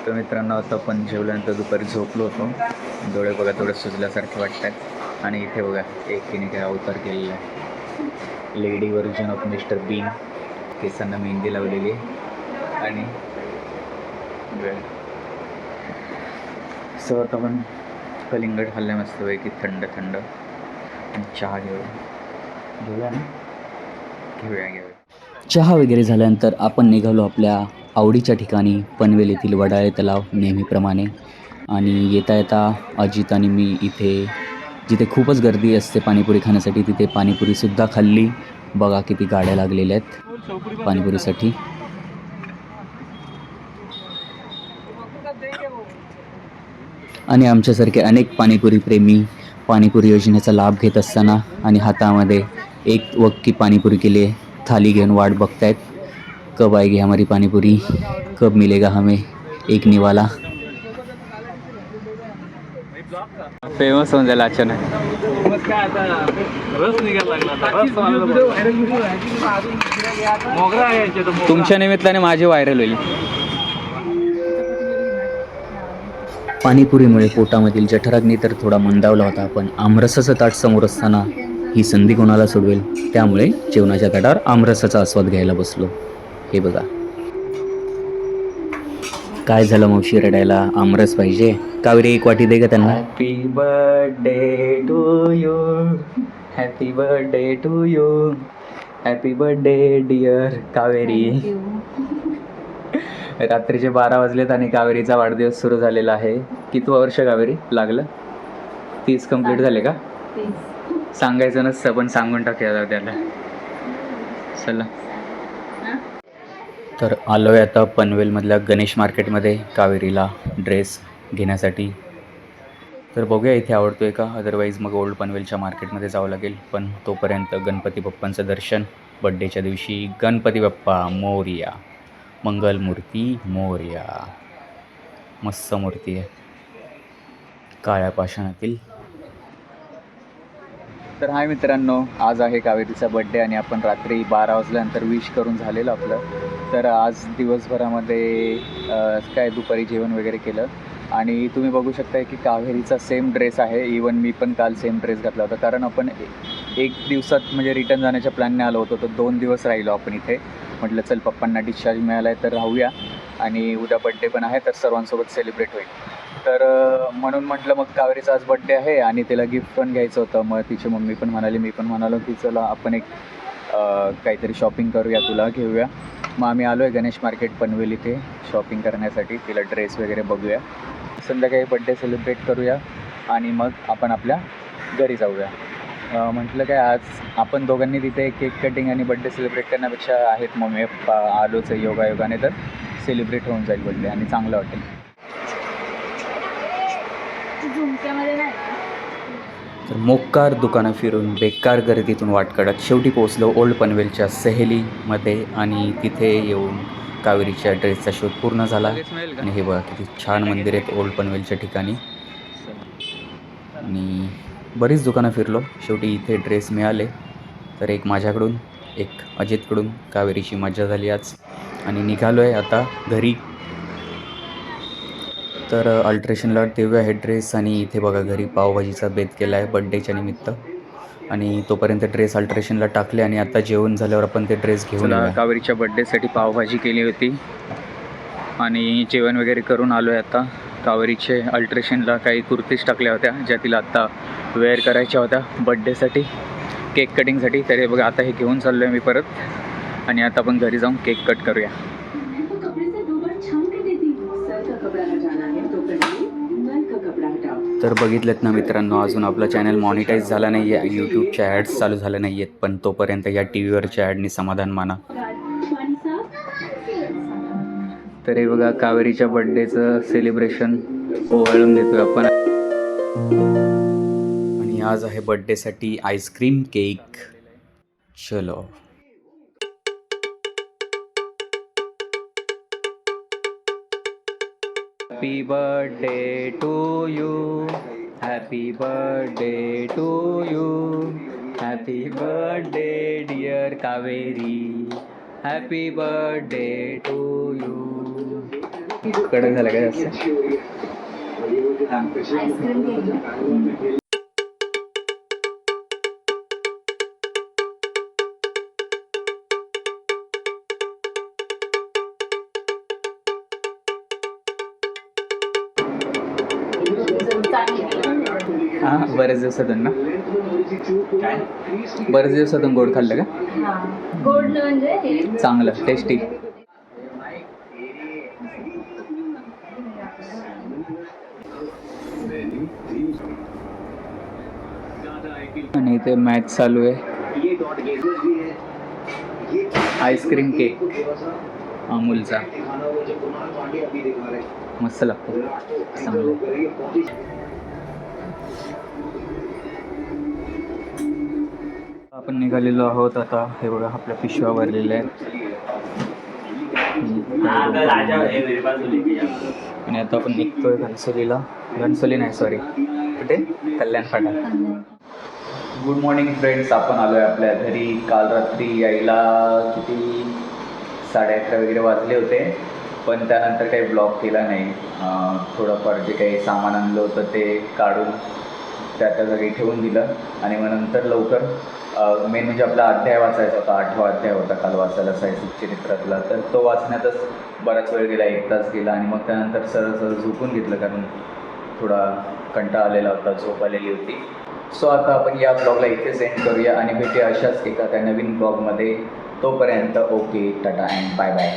तर मित्रांनो, आता आपण जेवल्यानंतर दुपारी झोपलो होतो. डोळे बघा थोडे सुजल्यासारखे वाटतात. आणि इथे बघा एकीने काय अवतार केलेला आहे. Lady version of mister bean. केसांना मेहंदी लावलेली आणि सो आता आपण कलिंगड खाल्ल्या मस्तपैकी थंड थंड आणि चहा घेऊया ना. घेऊया. चहा वगैरे झाल्यानंतर आपण निघालो आपल्या आवडीच्या ठिकाणी पनवेल येथील वडाळे तलाव नेहमीप्रमाणे. आणि येता येता अजित आणि मी इथे जिथे खूपच गर्दी असते पाणीपुरी खाण्यासाठी तिथे पाणीपुरीसुद्धा खाल्ली. बघा किती गाड्या लागलेल्या आहेत पाणीपुरीसाठी. आणि आमच्यासारखे अनेक पाणीपुरी प्रेमी पाणीपुरी योजनेचा लाभ घेत असताना आणि हातामध्ये एक वक्की पाणीपुरी केली थाली घेऊन वाट बघतायत. कब आएगी हमारी पानीपुरी, कब मिलेगा हमें एक निवाला. फेमस होऊन जाईल अचानक. तुमच्या निमित्ताने माझी व्हायरल होईल. पाणीपुरीमुळे पोटामधील जठराग्नी तर थोडा मंदावला होता, पण आमरसाचं ताट समोर असताना ही संधी कोणाला सोडवेल, त्यामुळे जेवणाच्या ताटावर आमरसाचा आस्वाद घ्यायला बसलो. हे बघा काय झालं, मावशी रडायला आमरस पाहिजे. कावेरी एक वाटी दे का त्यांना. Happy birthday to you, happy birthday to you, happy birthday dear Kaveri. रात्रीचे 12 वाजलेत आणि कावेरीचा वाढदिवस सुरू झालेला आहे. किती वर्ष कावेरी लागलं? 30 कंप्लीट झाले का? सांगायचं नसतं पण सांगून टाकूया त्याला. चला. तर आलो आहे आता पनवेलमधल्या गणेश मार्केटमध्ये कावेरीला ड्रेस घेण्यासाठी. तर बघूया इथे आवडतो आहे का, अदरवाईज मग ओल्ड पनवेलच्या मार्केटमध्ये जावं लागेल. पण तोपर्यंत गणपती बाप्पांचं दर्शन बड्डेच्या दिवशी. गणपती बाप्पा मोरया, मंगलमूर्ती मोरया. मस्त मूर्ती आहे काळ्या पाषाणातील. तर हाय मित्रांनो, आज आहे कावेरीचा बड्डे आणि आपण रात्री 12 वाजल्यानंतर विश करून झालेलं आपलं. तर आज दिवसभरामध्ये काय दुपारी जेवण वगैरे केलं आणि तुम्ही बघू शकताय की कावेरीचा सेम ड्रेस आहे. इवन मी पण काल सेम ड्रेस घातला होता, कारण आपण एक दिवसात म्हणजे रिटर्न जाण्याच्या प्लॅनने आलो होतो. तर 2 दिवस राहिलो आपण इथे. म्हटलं चल पप्पांना डिस्चार्ज मिळाला आहे तर राहूया आणि उद्या बड्डे पण आहे तर सर्वांसोबत सेलिब्रेट होईल. तर म्हणून म्हटलं मग कावेरीचा आज बड्डे आहे आणि तिला गिफ्ट पण घ्यायचं होतं. मग तिची मम्मी पण म्हणाली, मी पण म्हणालो की चला आपण एक काहीतरी शॉपिंग करूया, तुला घेऊया. मग आम्ही आलो आहे गणेश मार्केट पनवेल इथे शॉपिंग करण्यासाठी. तिला ड्रेस वगैरे बघूया, संध्याकाळी बड्डे सेलिब्रेट करूया आणि मग आपण आपल्या घरी जाऊया. म्हटलं काय आज आपण दोघांनी तिथे केक कटिंग आणि बड्डे सेलिब्रेट करण्यापेक्षा आहेत मम्मी पप्पा आलोच आहे योगायोगाने, तर सेलिब्रेट होऊन जाईल बड्डे आणि चांगलं वाटेल. तर मोक्कार दुकानं फिरून बेकार गर्दीतून वाट काढत शेवटी पोहोचलो ओल्ड पनवेलच्या सहेलीमध्ये. आणि तिथे येऊन कावेरीच्या ड्रेसचा शोध पूर्ण झाला. आणि हे बघा किती छान मंदिर आहेत ओल्ड पनवेलच्या ठिकाणी. आणि बरीच दुकानं फिरलो, शेवटी इथे ड्रेस मिळाले. तर एक माझ्याकडून, एक अजितकडून. कावेरीची मजा झाली आज आणि निघालो आहे आता घरी. तर अल्ट्रेशनला देऊया हे ड्रेस. आणि इथे बघा घरी पावभाजीचा बेत केला आहे बड्डेच्या निमित्त. आणि तोपर्यंत ड्रेस अल्ट्रेशनला टाकले आणि आता जेवण झाल्यावर आपण ते ड्रेस घेऊन येऊया. कावेरीच्या बड्डेसाठी पावभाजी केली होती आणि जेवण वगैरे करून आलो आहे आता. कावेरीचे अल्ट्रेशनला काही कुर्तीज टाकल्या होत्या ज्या तिला आत्ता वेअर करायच्या होत्या बड्डेसाठी, केक कटिंगसाठी. तर हे बघा आता हे घेऊन चाललो आहे मी परत आणि आता आपण घरी जाऊन केक कट करूया. तर बघितलेत ना मित्रांनो, अजून आपला चॅनल मॉनिटाईज झाला नाही आहे, यूट्यूबच्या ॲड्स चालू झाल्या नाही आहेत. पण तोपर्यंत या टी व्हीवरच्या ॲडनी समाधान माना. तर हे बघा कावेरीच्या बड्डेचं सेलिब्रेशन ओवाळून देतोय आपण. आणि आज आहे बड्डेसाठी आईस्क्रीम केक. चलो. Happy birthday to you, happy birthday to you, happy birthday dear Kaveri, happy birthday to you. कडक झालं का जास्त? आईस्क्रीम घ्यायची. हां, बरेच दिवसातून ना? काय बरेच दिवसातून गोड खाल्लं का? हां. गोड म्हणजे हे चांगलं टेस्टी. आणि इथे मॅच चालू आहे. आईस्क्रीम केक अमूलचा मस्त लागतो. चांगलं. आपण निघालेलो आहोत आता. हे बघा आपल्या पिशव्या भरलेल्या आहेत. आणि आता आपण निघतोय घनसोलीला. घनसोली नाही, सॉरी, कुठे, Kalyan Phata. Good morning friends. आपण आलो आहे आपल्या घरी. काल रात्री यायला किती 11:30 वगैरे वाजले होते, पण त्यानंतर काही ब्लॉग केला नाही. थोडंफार जे काही सामान आणलं होतं ते काढून त्या जागी ठेवून दिलं. आणि मग नंतर लवकर मेन म्हणजे आपला अध्याय वाचायचा होता. 8वा अध्याय होता काल वाचायला सायन्स चरित्रातला. तर तो वाचण्यातच बराच वेळ गेला, 1 तास गेला. आणि मग त्यानंतर सरळ झोपून घेतलं, कारण थोडा कंटाळा आलेला होता, झोप आलेली होती. सो आता आपण या ब्लॉगला इथे सेंड करूया आणि भेटूया अशाच एका त्या नवीन ब्लॉगमध्ये. तोपर्यंत okay, tata and bye bye.